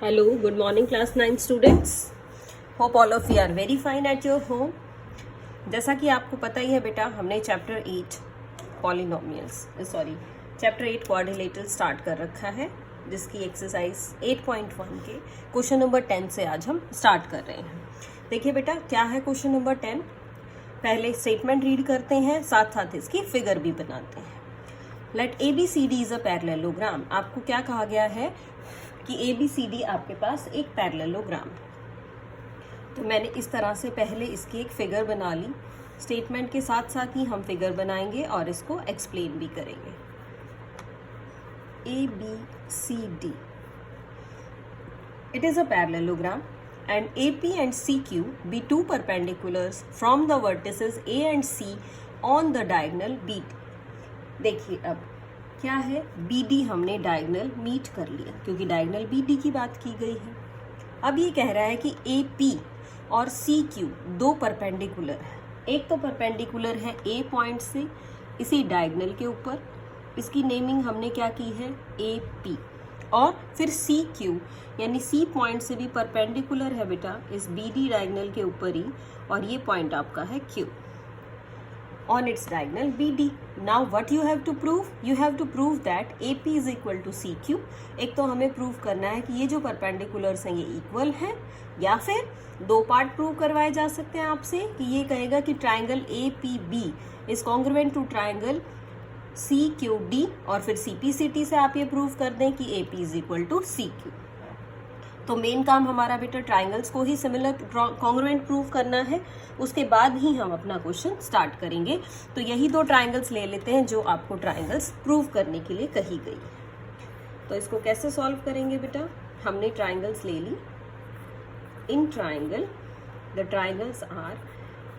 Hello, good morning class 9 students. Hope all of you are very fine at your home. जैसा कि आपको पता ही है बेटा, हमने चैप्टर 8 चैप्टर 8 क्वाड्रिलेटरल स्टार्ट कर रखा है, जिसकी एक्सरसाइज 8.1 के क्वेश्चन नंबर 10 से आज हम स्टार्ट कर रहे हैं. देखिए बेटा, क्या है क्वेश्चन नंबर 10. पहले स्टेटमेंट रीड करते हैं, साथ साथ इसकी फिगर भी बनाते हैं. Let ABCD is a parallelogram. आपको क्या कहा गया है कि ABCD आपके पास एक पैरेललोग्राम. तो मैंने इस तरह से पहले इसकी एक फिगर बना ली. स्टेटमेंट के साथ साथ ही हम फिगर बनाएंगे और इसको एक्सप्लेन भी करेंगे. ABCD, it is a parallelogram and AP and CQ be two perpendiculars from the vertices A and C on the diagonal BD. देखिए अब क्या है, BD हमने डायगोनल मीट कर लिया क्योंकि डायगोनल BD की बात की गई है. अब ये कह रहा है कि AP और CQ दो परपेंडिकुलर है. एक तो परपेंडिकुलर है A पॉइंट से इसी डायगोनल के ऊपर, इसकी नेमिंग हमने क्या की है, AP. और फिर CQ यानी C पॉइंट से भी परपेंडिकुलर है बेटा इस BD डायगोनल के ऊपर ही, और ये पॉइंट आपका है Q on its diagonal BD. Now what you have to prove? You have to prove that AP is equal to CQ. एक तो हमें प्रूव करना है कि ये जो परपेंडिकुलर्स हैं ये इक्वल हैं, या फिर दो पार्ट प्रूव करवाए जा सकते हैं आपसे कि ये कहेगा कि triangle APB is congruent to triangle CQD, और फिर CPCT से आप ये प्रूव कर दें कि AP is equal to CQ. तो मेन काम हमारा बेटा ट्राइंगल्स को ही सिमिलर कॉन्ग्रुएंट प्रूव करना है, उसके बाद ही हम अपना क्वेश्चन स्टार्ट करेंगे. तो यही दो ट्राइंगल्स ले लेते हैं जो आपको ट्राइंगल्स प्रूव करने के लिए कही गई. तो इसको कैसे सॉल्व करेंगे बेटा, हमने ट्राइंगल्स ले ली. In triangle the triangles are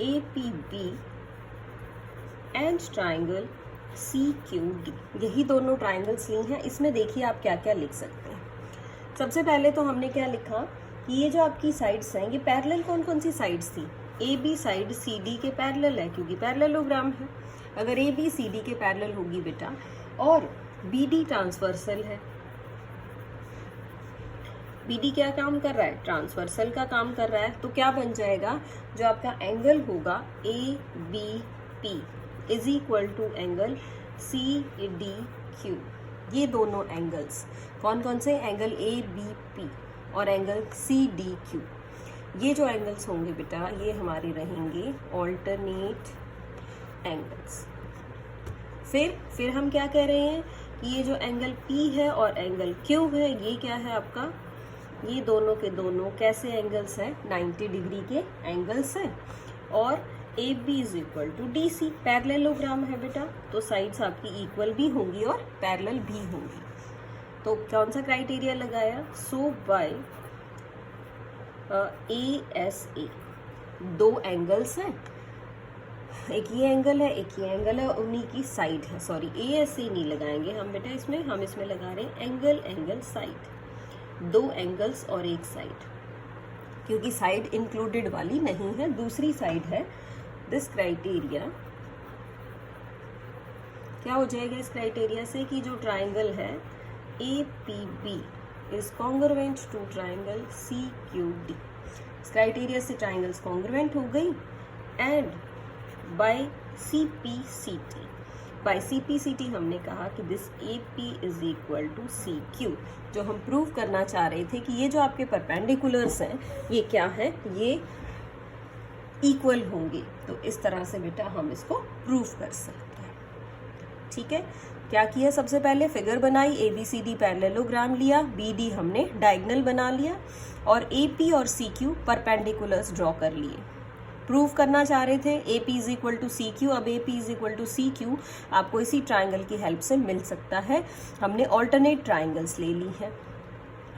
APB and triangle CQD. यही दोनों ट्राइंगल्स ली हैं. इसमें देखिए आप क्या क्या लिख सकते हैं. सबसे पहले तो हमने क्या लिखा कि ये जो आपकी साइड्स हैं ये पैरेलल कौन कौन सी साइड्स थी. AB साइड CD के पैरेलल है क्योंकि पैरेललोग्राम है. अगर AB CD के पैरेलल होगी बेटा, और BD ट्रांसवर्सल है. BD क्या काम कर रहा है, ट्रांसवर्सल का काम कर रहा है. तो क्या बन जाएगा, जो आपका एंगल होगा ABP is equal to angle CDQ. ये दोनों एंगल्स कौन कौन से, एंगल ABP और एंगल CDQ. ये जो एंगल्स होंगे बेटा ये हमारे रहेंगे ऑल्टरनेट एंगल्स. फिर हम क्या कह रहे हैं कि ये जो एंगल P है और एंगल Q है ये क्या है आपका, ये दोनों के दोनों कैसे एंगल्स हैं, 90 डिग्री के एंगल्स हैं. और AB is equal to DC. Parallelogram है बेटा, तो साइड्स आपकी इक्वल भी होंगी और पैरेलल भी होंगी. तो कौन सा क्राइटेरिया लगाया, सो बाय ASA दो एंगल्स हैं, एक ये एंगल है एक ये एंगल है, उन्हीं की साइड है. सॉरी ASA नहीं लगाएंगे हम बेटा इसमें, हम इसमें लगा रहे हैं एंगल साइड. दो एंगल्स और एक साइड, क्योंकि साइड इंक्लूडेड वाली नहीं है, दूसरी साइड है. दिस क्राइटेरिया क्या हो जाएगा इस क्राइटेरिया से कि जो ट्राइंगल है APB is congruent to triangle CQD. इस क्राइटेरिया से ट्राइंगल्स कॉन्ग्रुएंट हो गई. एंड बाय CPCT हमने कहा कि this AP is equal to CQ. जो हम प्रूव करना चाह रहे थे कि ये जो आपके परपेंडिकुलर्स हैं ये क्या है, ये इक्वल होंगे. तो इस तरह से बेटा हम इसको प्रूव कर सकते हैं. ठीक है, क्या किया, सबसे पहले फिगर बनाई, ABCD पैरेललोग्राम लिया, BD हमने डायगोनल बना लिया, और AP और CQ परपेंडिकुलर्स ड्रॉ कर लिए. प्रूव करना चाह रहे थे AP is equal to CQ. अब AP is equal to CQ आपको इसी ट्राइंगल की हेल्प से मिल सकता है. हमने ऑल्टरनेट ट्राइंगल्स ले ली है.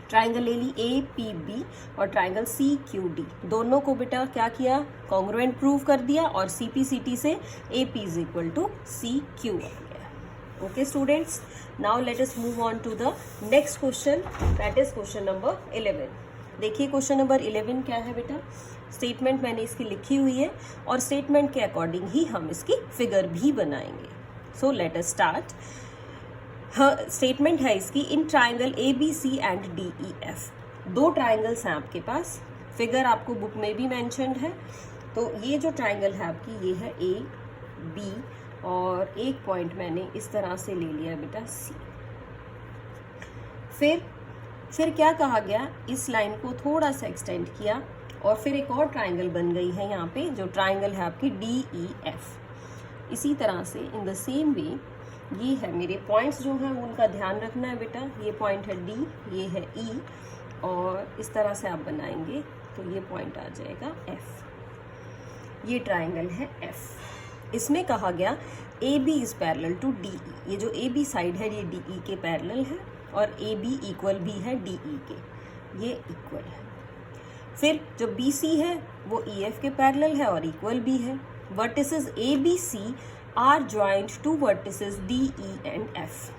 ट्राइंगल ले ली APB और ट्राइंगल CQD, दोनों को बेटा क्या किया, कॉन्ग्रुएंट प्रूव कर दिया, और CPCT से AP is equal to CQ आ गया. Okay students, now let us move on to the next question, that is question number 11. देखिए क्वेश्चन नंबर 11 क्या है बेटा, स्टेटमेंट मैंने इसकी लिखी हुई है और स्टेटमेंट के अकॉर्डिंग ही हम इसकी फिगर भी बनाएंगे. So let us start. Statement है इसकी, in triangle ABC and DEF दो ट्राइंगल्स हैं आपके पास, फिगर आपको बुक में भी मेंशन्ड है। तो ये जो ट्राइंगल है आपकी, ये है ए बी, और एक पॉइंट मैंने इस तरह से ले लिया बेटा सी। फिर क्या कहा गया, इस लाइन को थोड़ा सा एक्सटेंड किया और फिर एक और ट्राइंगल बन गई है यहाँ पे, जो ट्राइंगल है आपकी डी ई एफ। इसी तरह से इन द सेम वे ये है मेरे पॉइंट्स जो हैं उनका ध्यान रखना है बेटा। ये पॉइंट है डी, ये है ई, और इस तरह से आप बनाएंगे तो ये पॉइंट आ जाएगा एफ। ये ट्राइंगल है एफ। इसमें कहा गया A B is parallel to D E. ये जो ए बी साइड है ये डी ई के पैरेलल है, और ए बी इक्वल भी है डी ई के, ये इक्वल है। फिर जो बी सी है वो ई एफ के पैरेलल है और इक्वल भी है। Vertices A B C are joined to vertices D E and F.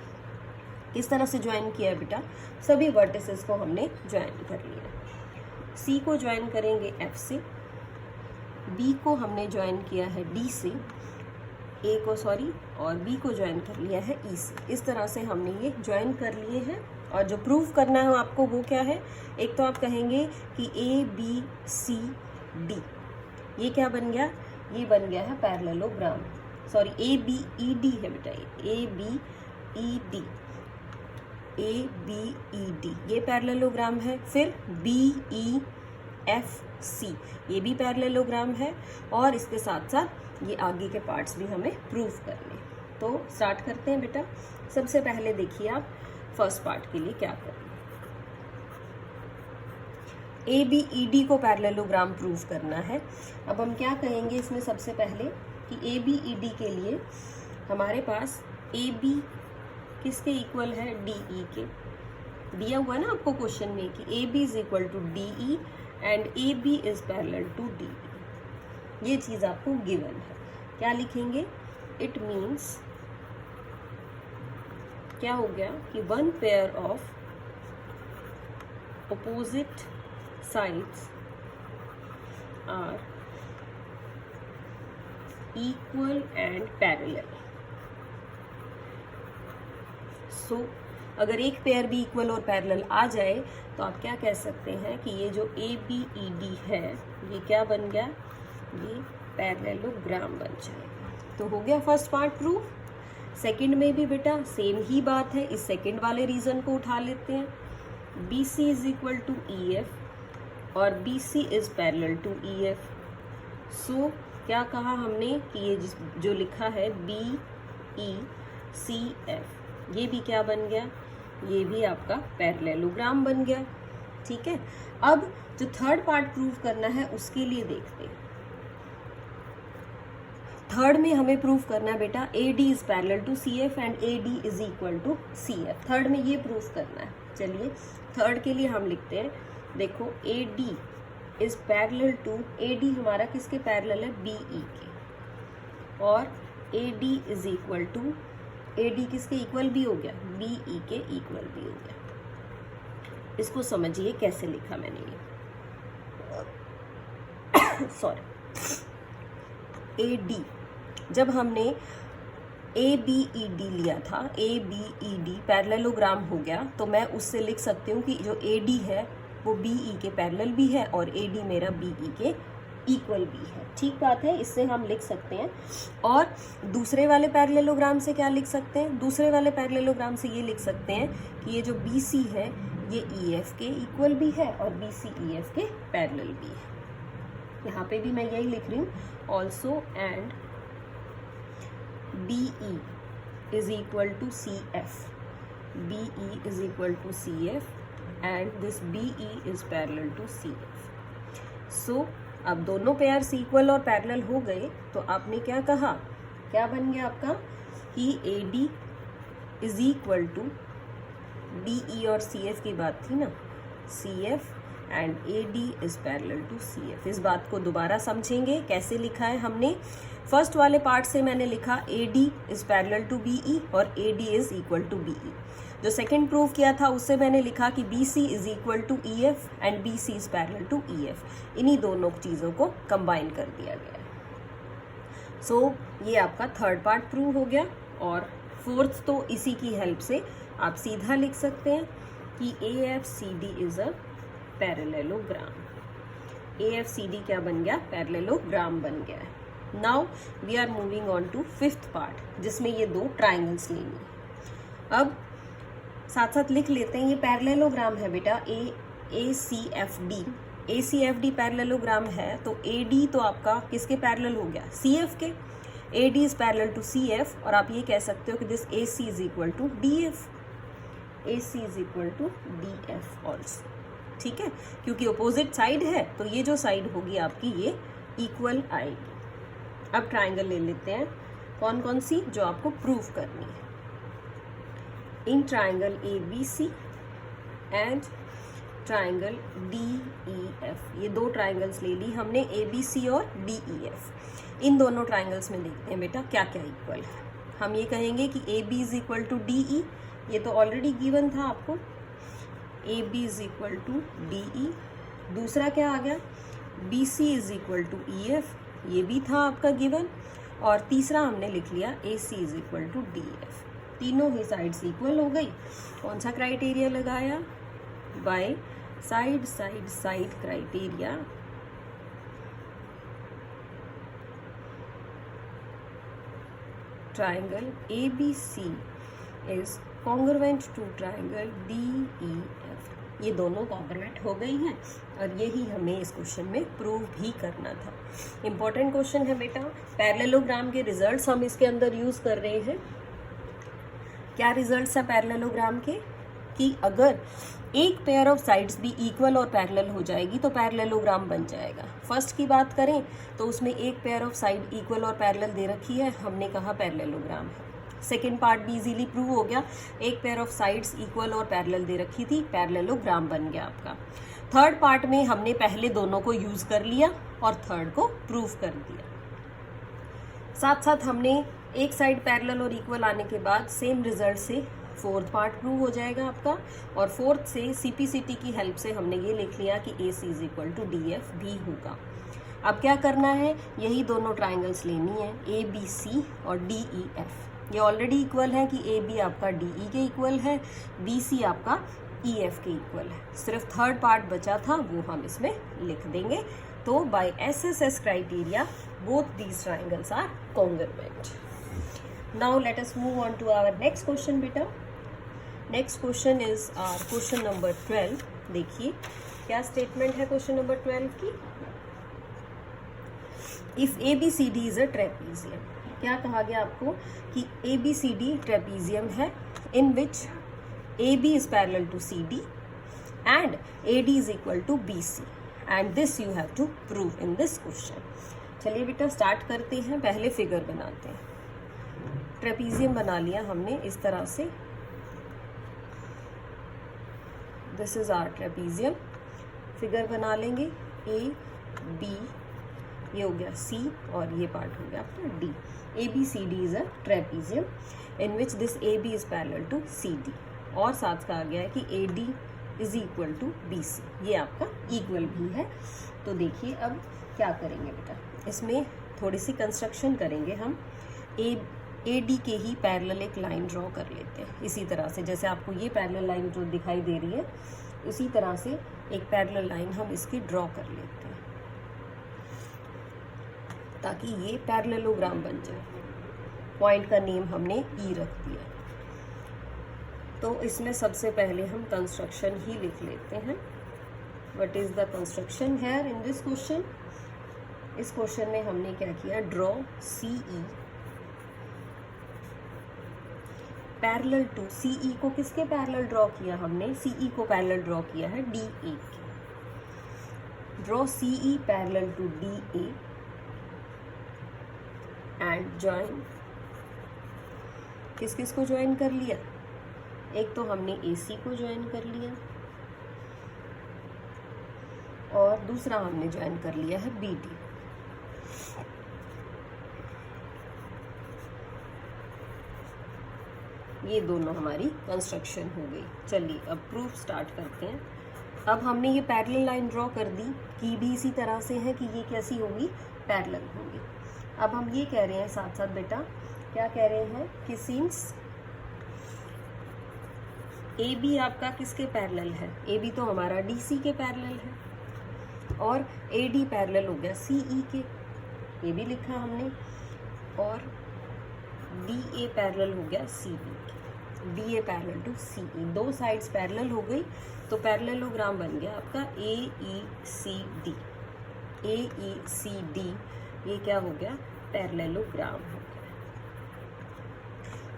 किस तरह से ज्वाइन किया है बेटा, सभी वर्टिसेस को हमने ज्वाइन कर लिया। सी को ज्वाइन करेंगे एफ से, बी को हमने ज्वाइन किया है डी से, ए को सॉरी, और बी को ज्वाइन कर लिया है ई से। इस तरह से हमने ये ज्वाइन कर लिए हैं। और जो प्रूव करना है आपको वो क्या है, एक तो आप कहेंगे कि ए बी सी डी, ये क्या बन गया, ये बन गया है parallelogram. Sorry, A B E D है बेटा, A B E D, A B E D ये पैरेललोग्राम है। फिर बी ई एफ सी, ये भी पैरेललोग्राम है। और इसके साथ साथ ये आगे के पार्ट्स भी हमें प्रूव करने। तो स्टार्ट करते हैं बेटा। सबसे पहले देखिए आप फर्स्ट पार्ट के लिए क्या करेंगे। ए बी ई डी को पैरेललोग्राम प्रूव करना है। अब हम क्या कहेंगे इसमें, सबसे पहले कि ए बी ई डी के लिए हमारे पास ए बी किसके इक्वल है, डी ई के। दिया हुआ ना आपको क्वेश्चन में कि A B is equal to D E and A B is parallel to D E. ये चीज आपको गिवन है। क्या लिखेंगे, इट मीन्स क्या हो गया कि one pair of opposite sides are equal and parallel. So अगर एक पेयर भी इक्वल और पैरेलल आ जाए तो आप क्या कह सकते हैं कि ये जो ए बी ई डी है ये क्या बन गया, ये पैरेललोग्राम बन जाएगा। तो हो गया फर्स्ट पार्ट प्रूफ। सेकंड में भी बेटा सेम ही बात है। इस सेकंड वाले रीजन को उठा लेते हैं, B C is equal to E F और B C is parallel to E F. So क्या कहा हमने कि ये जो लिखा है बी ई सी एफ, ये भी क्या बन गया, ये भी आपका पैरेललोग्राम बन गया। ठीक है, अब जो थर्ड पार्ट प्रूव करना है उसके लिए देखते हैं। थर्ड में हमें प्रूव करना है बेटा A D is parallel to C F and A D is equal to C F. Third में ये प्रूव करना है। चलिए थर्ड के लिए हम लिखते हैं, देखो A D is parallel to, A D हमारा किसके पैरेलल है, बी ई के, और A D is equal to, A D किसके इक्वल भी हो गया, बी ई के इक्वल भी हो गया। इसको समझिए कैसे लिखा मैंने ये सॉरी, ए डी जब हमने ए बी ई डी लिया था, A B E D parallelogram हो गया, तो मैं उससे लिख सकती हूँ कि जो ए डी है वो बी ई के पैरेलल भी है और ए डी मेरा बी ई के इक्वल भी है। ठीक बात है, इससे हम लिख सकते हैं। और दूसरे वाले पैरेललोग्राम से क्या लिख सकते हैं, दूसरे वाले पैरेललोग्राम से ये लिख सकते हैं कि ये जो बी सी है ये ई एफ के इक्वल भी है और बी सी ई एफ के पैरेलल भी है। यहाँ पे भी मैं यही लिख रही हूँ, also and BE is equal to CF. BE is equal to CF and this BE is parallel to CF. So अब दोनों पेयर्स इक्वल और पैरेलल हो गए तो आपने क्या कहा, क्या बन गया आपका कि AD is equal to DE और CF की बात थी ना, CF and AD is parallel to CF। इस बात को दोबारा समझेंगे कैसे लिखा है हमने। फर्स्ट वाले पार्ट से मैंने लिखा AD is parallel to BE और AD is equal to BE। जो सेकंड प्रूव किया था उससे मैंने लिखा कि BC is equal to EF and BC is parallel to EF। इन्हीं दोनों चीज़ों को कंबाइन कर दिया गया है। सो ये आपका थर्ड पार्ट प्रूव हो गया। और फोर्थ तो इसी की हेल्प से आप सीधा लिख सकते हैं कि AFCD is a parallelogram. AFCD क्या बन गया? पैरेललोग्राम बन गया है। Now we are moving on to fifth part, जिसमें ये दो ट्राइंगल्स लेनी है। अब साथ साथ लिख लेते हैं, ये पैरेललोग्राम है बेटा ACFD। ACFD पैरेललोग्राम है, तो AD तो आपका किसके पैरेलल हो गया? CF के। AD is parallel to CF, और आप ये कह सकते हो कि this AC is equal to DF। AC is equal to DF also, ठीक है, क्योंकि अपोजिट साइड है तो ये जो साइड होगी आपकी ये इक्वल आएगी। अब ट्राइंगल ले लेते हैं, कौन कौन सी जो आपको प्रूव करनी है। In triangle ABC and triangle DEF, ये दो ट्राइंगल्स ले ली हमने, ABC और DEF। इन दोनों ट्राइंगल्स में देखते हैं बेटा क्या क्या इक्वल है। हम ये कहेंगे कि AB is equal to DE, ये तो ऑलरेडी गिवन था आपको, AB is equal to DE। दूसरा क्या आ गया? BC is equal to EF, ये भी था आपका गिवन। और तीसरा हमने लिख लिया AC is equal to DF। तीनों ही साइड्स इक्वल हो गई। कौन सा क्राइटेरिया लगाया? By side side side criteria. Triangle ABC is congruent to triangle DEF। ये दोनों कॉन्ग्रुएंट हो गई हैं, और यही हमें इस क्वेश्चन में प्रूव भी करना था। इंपॉर्टेंट क्वेश्चन है बेटा। पैरेललोग्राम के रिजल्ट्स हम इसके अंदर यूज कर रहे हैं। क्या रिजल्ट्स है पैरेललोग्राम के? कि अगर एक पेयर ऑफ साइड्स भी इक्वल और पैरेलल हो जाएगी तो पैरेललोग्राम बन जाएगा। फर्स्ट की बात करें तो उसमें एक पेयर ऑफ साइड इक्वल और पैरेलल दे रखी है, हमने कहा पैरेललोग्राम है। सेकेंड पार्ट भी इजीली प्रूव हो गया, एक पेयर ऑफ साइड्स इक्वल और पैरेलल दे रखी थी, पैरेललोग्राम बन गया आपका। थर्ड पार्ट में हमने पहले दोनों को यूज कर लिया और थर्ड को प्रूव कर दिया। साथ साथ हमने एक साइड पैरेलल और इक्वल आने के बाद सेम रिजल्ट से फोर्थ पार्ट प्रूव हो जाएगा आपका, और फोर्थ से CPCT की हेल्प से हमने ये लिख लिया कि AC is equal to DF भी होगा। अब क्या करना है? यही दोनों ट्राइंगल्स लेनी है, ABC और DEF। ये ऑलरेडी इक्वल है कि AB आपका DE के इक्वल है, BC आपका EF के इक्वल है। सिर्फ थर्ड पार्ट बचा था, वो हम इसमें लिख देंगे। तो by SSS criteria both these triangles are congruent. Now let us move on to our next question बेटा। Next question is our question number 12। देखिए क्या स्टेटमेंट है क्वेश्चन नंबर 12 की। If ABCD is a trapezium, क्या कहा गया आपको कि ABCD ट्रेपीजियम है इन विच AB is parallel to CD and AD is equal to BC, and this you have to prove in this question। चलिए बेटा स्टार्ट करते हैं, पहले फिगर बनाते हैं। ट्रेपीजियम बना लिया हमने इस तरह से, this is our trapezium. Figure बना लेंगे A B, ये हो गया C और ये पार्ट हो गया आपका D। ABCD is a trapezium in which this AB is parallel to CD, और साथ का आ गया है कि AD is equal to BC, ये आपका इक्वल भी है। तो देखिए अब क्या करेंगे बेटा, इसमें थोड़ी सी कंस्ट्रक्शन करेंगे हम। AD के ही पैरेलल एक लाइन ड्रॉ कर लेते हैं, इसी तरह से जैसे आपको ये पैरेलल लाइन जो दिखाई दे रही है, इसी तरह से एक पैरेलल लाइन हम इसकी ड्रॉ कर लेते हैं ताकि ये पैरेललोग्राम बन जाए। पॉइंट का नेम हमने E रख दिया। तो इसमें सबसे पहले हम कंस्ट्रक्शन ही लिख लेते हैं। What is the construction here in this question? इस क्वेश्चन में हमने क्या किया, draw CE parallel to, CE को किसके पैरेलल ड्रॉ किया हमने? CE को पैरेलल ड्रॉ किया है DA के। Draw CE parallel to DA and join, किस किस को ज्वाइन कर लिया? एक तो हमने AC को ज्वाइन कर लिया और दूसरा हमने ज्वाइन कर लिया है BD। ये दोनों हमारी कंस्ट्रक्शन हो गई। चलिए अब प्रूफ स्टार्ट करते हैं। अब हमने ये पैरेलल लाइन ड्रॉ कर दी, की भी इसी तरह से है कि ये कैसी होगी, पैरेलल होगी। अब हम ये कह रहे हैं साथ साथ बेटा, क्या कह रहे हैं कि सिंस ए बी आपका किसके पैरेलल है? ए बी तो हमारा डी सी के पैरेलल है, और ए डी पैरेलल हो गया सी ई के, ये भी लिखा हमने, और डी ए पैरेलल हो गया सी बी के, D A parallel to C ई, दो साइड्स पैरेलल हो गई तो पैरेललोग्राम बन गया आपका ए ई सी डी। ए ई सी डी ये क्या हो गया? पैरेललोग्राम हो गया।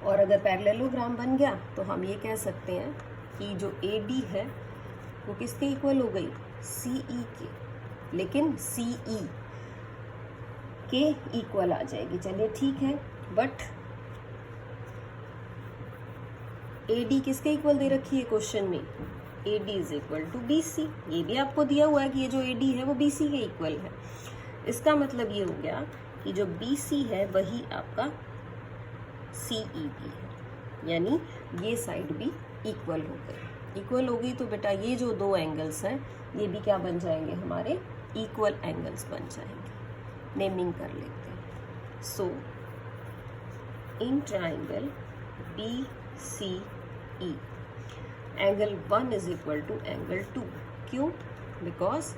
और अगर पैरेललोग्राम बन गया तो हम ये कह सकते हैं कि जो ए डी है वो किसके इक्वल हो गई? सी ई के, लेकिन सी ई के इक्वल आ जाएगी। चलिए ठीक है, बट ए डी किसके इक्वल दे रखी है क्वेश्चन में? A D is equal to B C. ये भी आपको दिया हुआ है कि ये जो ए डी है वो बी सी के इक्वल है। इसका मतलब ये हो गया कि जो बी सी है वही आपका सी ई बी है, यानी ये साइड भी इक्वल हो गई। इक्वल हो गई तो बेटा ये जो दो एंगल्स हैं ये भी क्या बन जाएंगे? हमारे इक्वल एंगल्स बन जाएंगे। नेमिंग कर लेते हैं। So in triangle B C E angle 1 is equal to angle 2। क्यों? Because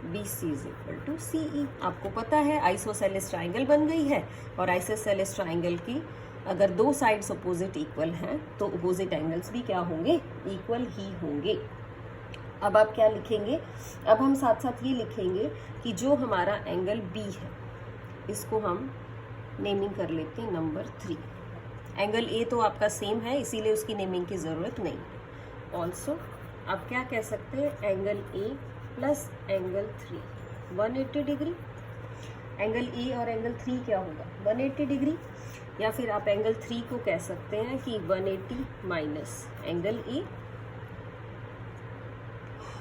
B C is equal to C E. आपको पता है आइसोसेलेस ट्राइंगल बन गई है, और आइसोसेलेस ट्राइंगल की अगर दो साइड्स अपोजिट इक्वल हैं तो अपोजिट एंगल्स भी क्या होंगे? इक्वल ही होंगे। अब आप क्या लिखेंगे? अब हम साथ साथ ये लिखेंगे कि जो हमारा एंगल बी है इसको हम नेमिंग कर लेते हैं नंबर 3। एंगल ए तो आपका सेम है इसीलिए उसकी नेमिंग की ज़रूरत नहीं है। ऑल्सो आप क्या कह सकते हैं? Angle A plus angle 3 180 degree. Angle A और एंगल 3 क्या होगा? 180 डिग्री। या फिर आप एंगल 3 को कह सकते हैं कि 180 माइनस एंगल ए।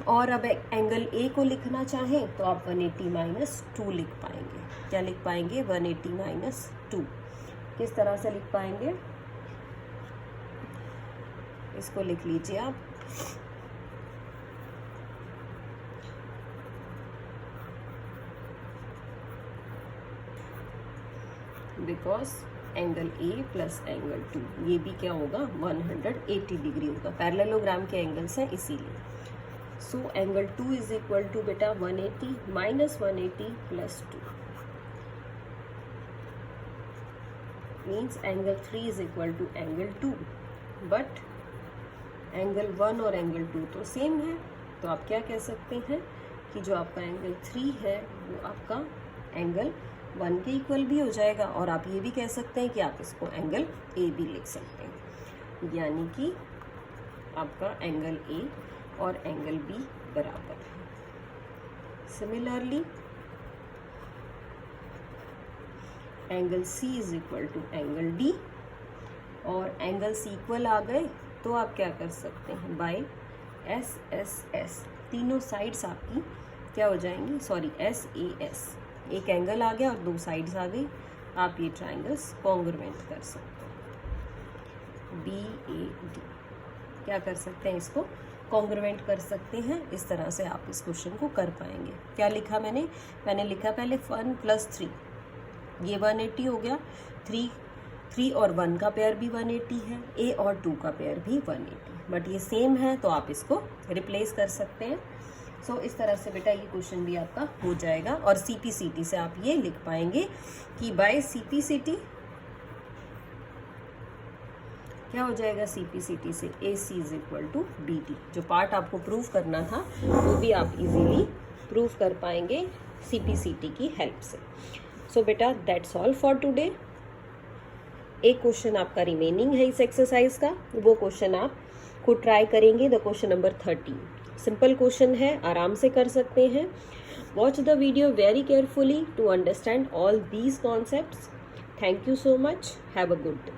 और अब एंगल ए को लिखना चाहें तो आप 180 माइनस 2 लिख पाएंगे। क्या लिख पाएंगे? 180 माइनस 2। किस तरह से लिख पाएंगे? इसको लिख लीजिए आप, because angle A plus angle 2 ये भी क्या होगा? 180 डिग्री होगा। पैरेललोग्राम के एंगल्स हैं इसीलिए। So angle 2 is equal to बेटा 180 minus 180 plus 2 means angle 3 is equal to angle 2। But angle 1 और एंगल 2 तो सेम है, तो आप क्या कह सकते हैं कि जो आपका एंगल 3 है वो आपका एंगल 1 के इक्वल भी हो जाएगा। और आप ये भी कह सकते हैं कि आप इसको एंगल ए भी लिख सकते हैं, यानी कि आपका एंगल ए और एंगल बी बराबर है। Similarly angle C is equal to angle D, और एंगल्स इक्वल आ गए तो आप क्या कर सकते हैं? बाय एस एस एस तीनों साइड्स आपकी क्या हो जाएंगी? सॉरी एस ए एस, एक एंगल आ गया और दो साइड्स आ गई। आप ये ट्राइंगल्स कॉन्ग्रुएंट कर सकते हैं। बी ए डी क्या कर सकते हैं? इसको कॉन्ग्रुएंट कर सकते हैं। इस तरह से आप इस क्वेश्चन को कर पाएंगे। क्या लिखा मैंने? मैंने लिखा पहले 1 + 3, ये 180 हो गया। 3 और 1 का पेयर भी 180 है, ए और 2 का पेयर भी 180, बट ये सेम है तो आप इसको रिप्लेस कर सकते हैं। सो इस तरह से बेटा ये क्वेश्चन भी आपका हो जाएगा। और CPCT से आप ये लिख पाएंगे कि बाय CPCT क्या हो जाएगा? CPCT से AC is equal to BD। जो पार्ट आपको प्रूव करना था वो भी आप इजीली प्रूव कर पाएंगे CPCT की हेल्प से। सो बेटा दैट्स ऑल फॉर टुडे। एक क्वेश्चन आपका रिमेनिंग है इस एक्सरसाइज का, वो क्वेश्चन आप खुद ट्राई करेंगे। The question number 13 simple question है, आराम से कर सकते हैं। Watch the video very carefully to understand all these concepts. Thank you so much. Have a good day.